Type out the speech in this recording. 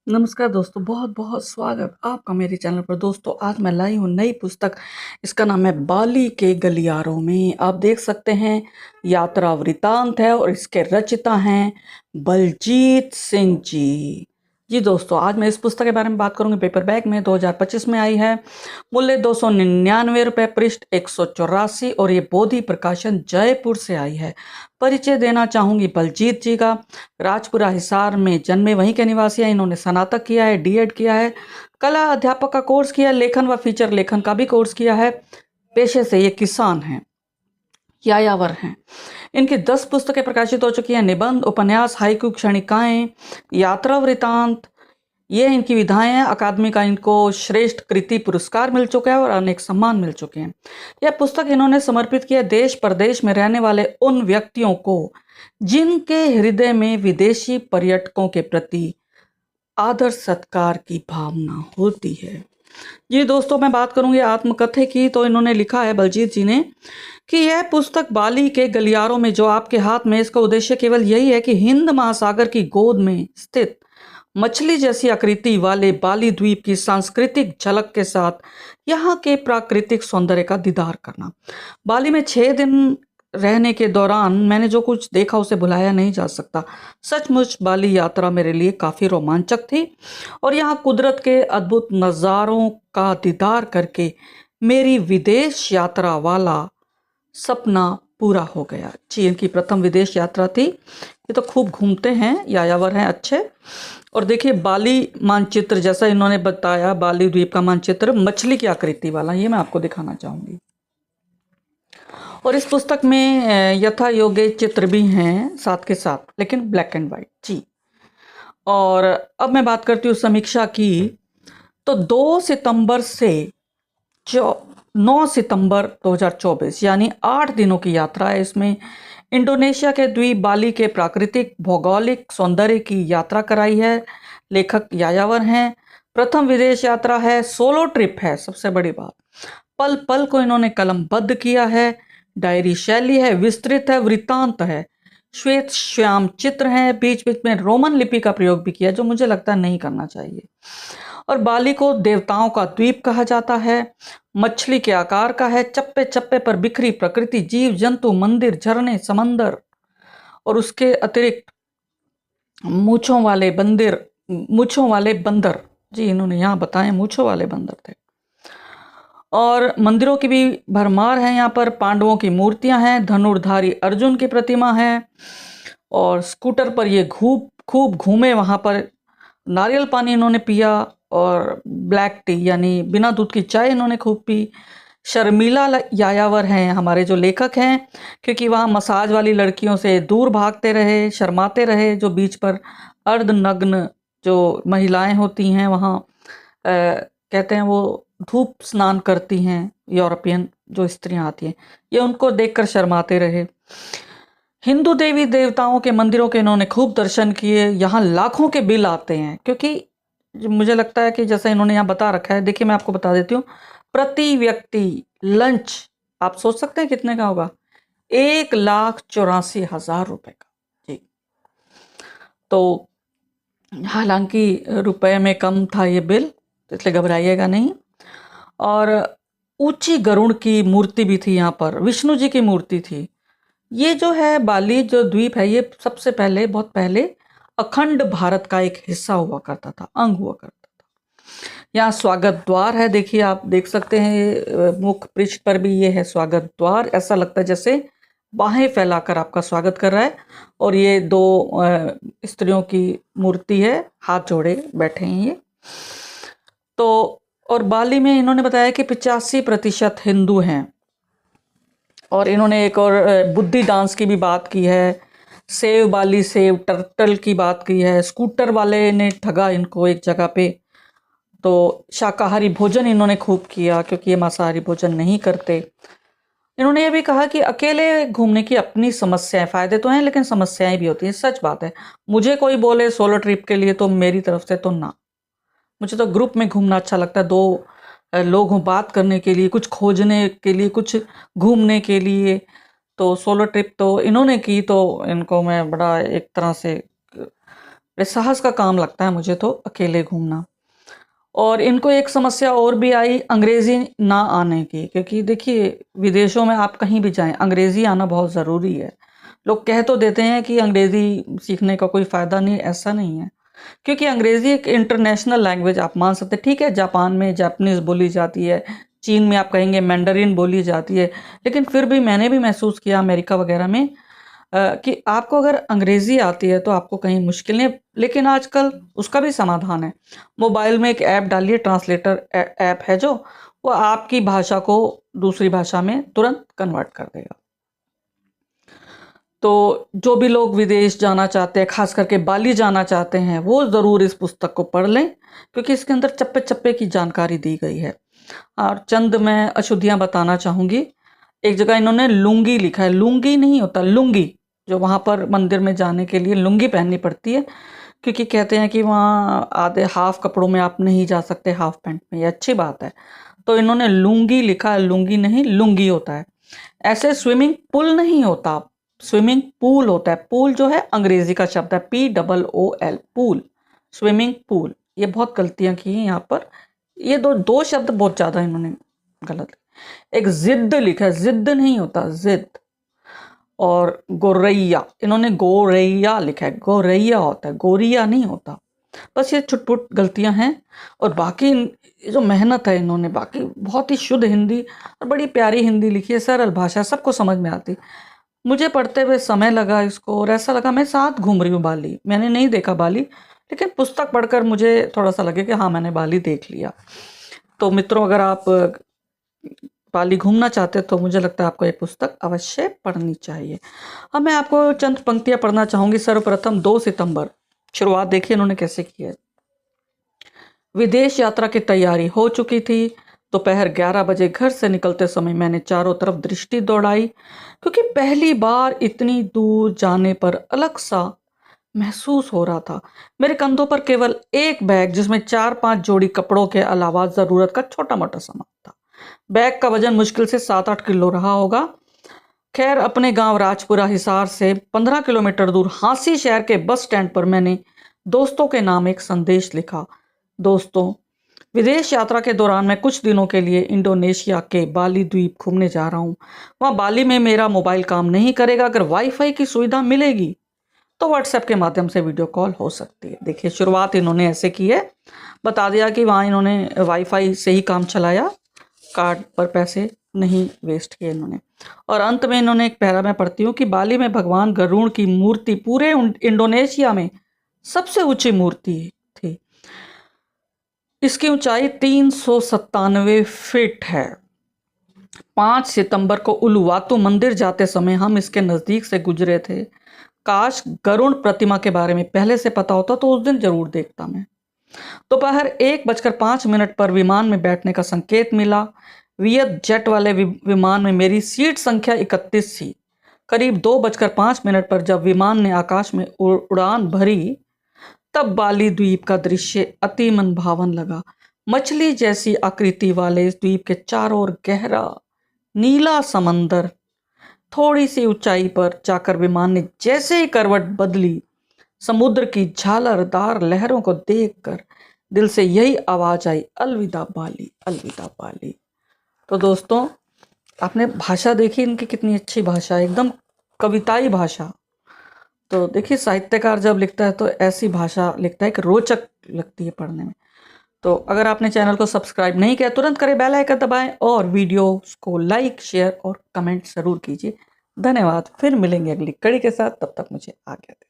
नमस्कार दोस्तों, बहुत-बहुत स्वागत आपका मेरे चैनल पर। दोस्तों, आज मैं लाई हूँ नई पुस्तक। इसका नाम है बाली के गलियारों में। आप देख सकते हैं, यात्रा वृतांत है और इसके रचयिता हैं बलजीत सिंह जी। जी दोस्तों, आज मैं इस पुस्तक के बारे में बात करूँगी। पेपरबैक में 2025 में आई है। मूल्य ₹299, पृष्ठ 184 और ये बोधि प्रकाशन जयपुर से आई है। परिचय देना चाहूँगी बलजीत जी का। राजपुरा हिसार में जन्मे, वहीं के निवासी हैं। इन्होंने स्नातक किया है, डीएड किया है, कला अध्यापक का कोर्स किया है, लेखन व फीचर लेखन का भी कोर्स किया है। पेशे से ये किसान हैं, यायावर हैं। इनकी 10 पुस्तकें प्रकाशित हो चुकी हैं। निबंध, उपन्यास, हाइकू, क्षणिकाएं, यात्रा वृतांत, ये इनकी विधाएं हैं। अकादमी का इनको श्रेष्ठ कृति पुरस्कार मिल चुका है और अनेक सम्मान मिल चुके हैं। यह पुस्तक इन्होंने समर्पित किया देश प्रदेश में रहने वाले उन व्यक्तियों को जिनके हृदय में विदेशी पर्यटकों के प्रति आदर सत्कार की भावना होती है। जी दोस्तों, मैं बात करूंगी आत्मकथा की। तो इन्होंने लिखा है बलजीत जी ने कि यह पुस्तक बाली के गलियारों में जो आपके हाथ में, इसका उद्देश्य केवल यही है कि हिंद महासागर की गोद में स्थित मछली जैसी आकृति वाले बाली द्वीप की सांस्कृतिक झलक के साथ यहाँ के प्राकृतिक सौंदर्य का दीदार करना। बाली में 6 दिन रहने के दौरान मैंने जो कुछ देखा उसे भुलाया नहीं जा सकता। सचमुच बाली यात्रा मेरे लिए काफ़ी रोमांचक थी और यहाँ कुदरत के अद्भुत नज़ारों का दीदार करके मेरी विदेश यात्रा वाला सपना पूरा हो गया। जी, इनकी प्रथम विदेश यात्रा थी। ये तो खूब घूमते हैं, यायावर हैं अच्छे। और देखिए, बाली मानचित्र, जैसा इन्होंने बताया, बाली द्वीप का मानचित्र मछली की आकृति वाला, ये मैं आपको दिखाना चाहूँगी। और इस पुस्तक में यथा योग्य चित्र भी हैं साथ के साथ, लेकिन ब्लैक एंड वाइट। जी, और अब मैं बात करती हूँ समीक्षा की। तो 2 सितंबर से 9 सितंबर 2024, यानी 8 दिनों की यात्रा है। इसमें इंडोनेशिया के द्वीप बाली के प्राकृतिक भौगोलिक सौंदर्य की यात्रा कराई है। लेखक यायावर हैं। प्रथम विदेश यात्रा है, सोलो ट्रिप है, सबसे बड़ी बात। पल पल को इन्होंने कलमबद्ध किया है। डायरी शैली है, विस्तृत है, वृत्तांत है, श्वेत श्याम चित्र हैं। बीच बीच में रोमन लिपि का प्रयोग भी किया, जो मुझे लगता है नहीं करना चाहिए। और बाली को देवताओं का द्वीप कहा जाता है। मछली के आकार का है। चप्पे चप्पे पर बिखरी प्रकृति, जीव जंतु, मंदिर, झरने, समंदर और उसके अतिरिक्त मूछों वाले बंदर। जी, इन्होंने यहाँ बताए मूछों वाले बंदर थे। और मंदिरों की भी भरमार है यहाँ पर। पांडवों की मूर्तियां हैं, धनुर्धारी अर्जुन की प्रतिमा है। और स्कूटर पर ये खूब घूमे वहाँ पर। नारियल पानी इन्होंने पिया और ब्लैक टी यानी बिना दूध की चाय इन्होंने खूब पी। शर्मिला यायावर हैं हमारे जो लेखक हैं, क्योंकि वहाँ मसाज वाली लड़कियों से दूर भागते रहे, शर्माते रहे। जो बीच पर अर्धनग्न जो महिलाएं होती हैं वहाँ, कहते हैं वो धूप स्नान करती हैं, यूरोपियन जो स्त्रियां आती हैं, ये उनको देखकर शर्माते रहे। हिंदू देवी देवताओं के मंदिरों के इन्होंने खूब दर्शन किए। यहाँ लाखों के बिल आते हैं, क्योंकि मुझे लगता है कि जैसा इन्होंने यहाँ बता रखा है। देखिए, मैं आपको बता देती हूँ। प्रति व्यक्ति लंच आप सोच सकते हैं कितने का होगा? 1,84,000 रुपए का। जी, तो हालांकि रुपए में कम था ये बिल, तो इसलिए घबराइएगा नहीं। और ऊंची गरुड़ की मूर्ति भी थी यहाँ पर, विष्णु जी की मूर्ति थी। ये जो है बाली जो द्वीप है, ये सबसे पहले, बहुत पहले अखंड भारत का एक हिस्सा हुआ करता था, अंग हुआ करता था। यहाँ स्वागत द्वार है, देखिए आप देख सकते हैं। मुख्य पृष्ठ पर भी ये है स्वागत द्वार। ऐसा लगता है जैसे बाहें फैलाकर आपका स्वागत कर रहा है। और ये 2 स्त्रियों की मूर्ति है, हाथ जोड़े बैठे हैं ये। तो और बाली में इन्होंने बताया कि 85% हिंदू हैं। और इन्होंने एक और बुद्धि डांस की भी बात की है। सेव बाली सेव टर्टल की बात की है। स्कूटर वाले ने ठगा इनको एक जगह पे। तो शाकाहारी भोजन इन्होंने खूब किया, क्योंकि ये मांसाहारी भोजन नहीं करते। इन्होंने ये भी कहा कि अकेले घूमने की अपनी समस्याएं, फायदे तो हैं लेकिन समस्याएं भी होती हैं। सच बात है। मुझे कोई बोले सोलो ट्रिप के लिए, तो मेरी तरफ से तो ना। मुझे तो ग्रुप में घूमना अच्छा लगता है। 2 लोग हों बात करने के लिए, कुछ खोजने के लिए, कुछ घूमने के लिए। तो सोलो ट्रिप तो इन्होंने की, तो इनको मैं बड़ा एक तरह से बड़े साहस का काम लगता है मुझे तो अकेले घूमना। और इनको एक समस्या और भी आई अंग्रेज़ी ना आने की, क्योंकि देखिए विदेशों में आप कहीं भी जाएँ अंग्रेज़ी आना बहुत ज़रूरी है। लोग कह तो देते हैं कि अंग्रेज़ी सीखने का कोई फ़ायदा नहीं, ऐसा नहीं है। क्योंकि अंग्रेज़ी एक इंटरनेशनल लैंग्वेज आप मान सकते हैं, ठीक है जापान में जापानीज़ बोली जाती है, चीन में आप कहेंगे मैंडरिन बोली जाती है, लेकिन फिर भी मैंने भी महसूस किया अमेरिका वगैरह में कि आपको अगर अंग्रेज़ी आती है तो आपको कहीं मुश्किल नहीं है, लेकिन आजकल उसका भी समाधान है। मोबाइल में एक ऐप डालिए ट्रांसलेटर ऐप है जो, वो आपकी भाषा को दूसरी भाषा में तुरंत कन्वर्ट कर देगा। तो जो भी लोग विदेश जाना चाहते हैं, ख़ास करके बाली जाना चाहते हैं, वो ज़रूर इस पुस्तक को पढ़ लें, क्योंकि इसके अंदर चप्पे-चप्पे की जानकारी दी गई है। और चंद मैं अशुद्धियाँ बताना चाहूँगी। एक जगह इन्होंने लुंगी लिखा है, लुंगी नहीं होता लुंगी, जो वहाँ पर मंदिर में जाने के लिए लुंगी पहननी पड़ती है, क्योंकि कहते हैं कि वहाँ आधे हाफ कपड़ों में आप नहीं जा सकते, हाफ पैंट में, ये अच्छी बात है। तो इन्होंने लुंगी लिखा है, लुंगी नहीं लुंगी होता है। ऐसे स्विमिंग पूल नहीं होता, स्विमिंग पूल होता है। पूल जो है अंग्रेजी का शब्द है, POOL पूल, स्विमिंग पूल। ये बहुत गलतियां की हैं यहाँ पर, ये दो शब्द बहुत ज्यादा इन्होंने गलत। एक जिद लिखा है, जिद नहीं होता जिद। और गोरैया, इन्होंने गोरैया लिखा है, गोरैया होता है, गोरिया नहीं होता। बस ये छुटपुट गलतियां हैं, और बाकी ये जो मेहनत है इन्होंने, बाकी बहुत ही शुद्ध हिंदी और बड़ी प्यारी हिंदी लिखी है, सरल भाषा, सबको समझ में आती। मुझे पढ़ते हुए समय लगा इसको, और ऐसा लगा मैं साथ घूम रही हूँ बाली। मैंने नहीं देखा बाली, लेकिन पुस्तक पढ़कर मुझे थोड़ा सा लगे कि हाँ मैंने बाली देख लिया। तो मित्रों, अगर आप बाली घूमना चाहते हैं तो मुझे लगता है आपको ये पुस्तक अवश्य पढ़नी चाहिए। अब मैं आपको चंद पंक्तियां पढ़ना चाहूंगी। सर्वप्रथम 2 सितंबर, शुरुआत देखिए इन्होंने कैसे की है। विदेश यात्रा की तैयारी हो चुकी थी। दोपहर 11 बजे घर से निकलते समय मैंने चारों तरफ दृष्टि दौड़ाई, क्योंकि पहली बार इतनी दूर जाने पर अलग सा महसूस हो रहा था। मेरे कंधों पर केवल एक बैग, जिसमें 4-5 जोड़ी कपड़ों के अलावा जरूरत का छोटा मोटा सामान था। बैग का वजन मुश्किल से 7-8 किलो रहा होगा। खैर, अपने गांव राजपुरा हिसार से 15 किलोमीटर दूर हांसी शहर के बस स्टैंड पर मैंने दोस्तों के नाम एक संदेश लिखा। दोस्तों, विदेश यात्रा के दौरान मैं कुछ दिनों के लिए इंडोनेशिया के बाली द्वीप घूमने जा रहा हूँ। वहाँ बाली में मेरा मोबाइल काम नहीं करेगा। अगर वाईफाई की सुविधा मिलेगी तो व्हाट्सएप के माध्यम से वीडियो कॉल हो सकती है। देखिए, शुरुआत इन्होंने ऐसे की है, बता दिया कि वहाँ इन्होंने वाईफाई से ही काम चलाया, कार्ड पर पैसे नहीं वेस्ट किए इन्होंने। और अंत में इन्होंने एक पैरा मैं पढ़ती हूँ कि बाली में भगवान गरुड़ की मूर्ति पूरे इंडोनेशिया में सबसे ऊंची मूर्ति थी। इसकी ऊंचाई 397 फीट है। 5 सितंबर को उलुवातु मंदिर जाते समय हम इसके नजदीक से गुजरे थे। काश गरुड़ प्रतिमा के बारे में पहले से पता होता तो उस दिन जरूर देखता मैं। दोपहर 1:05 पर विमान में बैठने का संकेत मिला। वियत जेट वाले विमान में मेरी सीट संख्या 31 थी। करीब 2:05 पर जब विमान ने आकाश में उड़ान भरी, तब बाली द्वीप का दृश्य अति मनभावन लगा। मछली जैसी आकृति वाले इस द्वीप के चारों ओर गहरा नीला समंदर। थोड़ी सी ऊंचाई पर जाकर विमान ने जैसे ही करवट बदली, समुद्र की झालरदार लहरों को देखकर दिल से यही आवाज आई, अलविदा बाली, अलविदा बाली। तो दोस्तों, आपने भाषा देखी इनकी, कितनी अच्छी भाषा है, एकदम कविताई भाषा। तो देखिए, साहित्यकार जब लिखता है तो ऐसी भाषा लिखता है कि रोचक लगती है पढ़ने में। तो अगर आपने चैनल को सब्सक्राइब नहीं किया, तुरंत करें, बेल आइकन दबाएं और वीडियो को लाइक, शेयर और कमेंट जरूर कीजिए। धन्यवाद। फिर मिलेंगे अगली कड़ी के साथ, तब तक मुझे आज्ञा दें।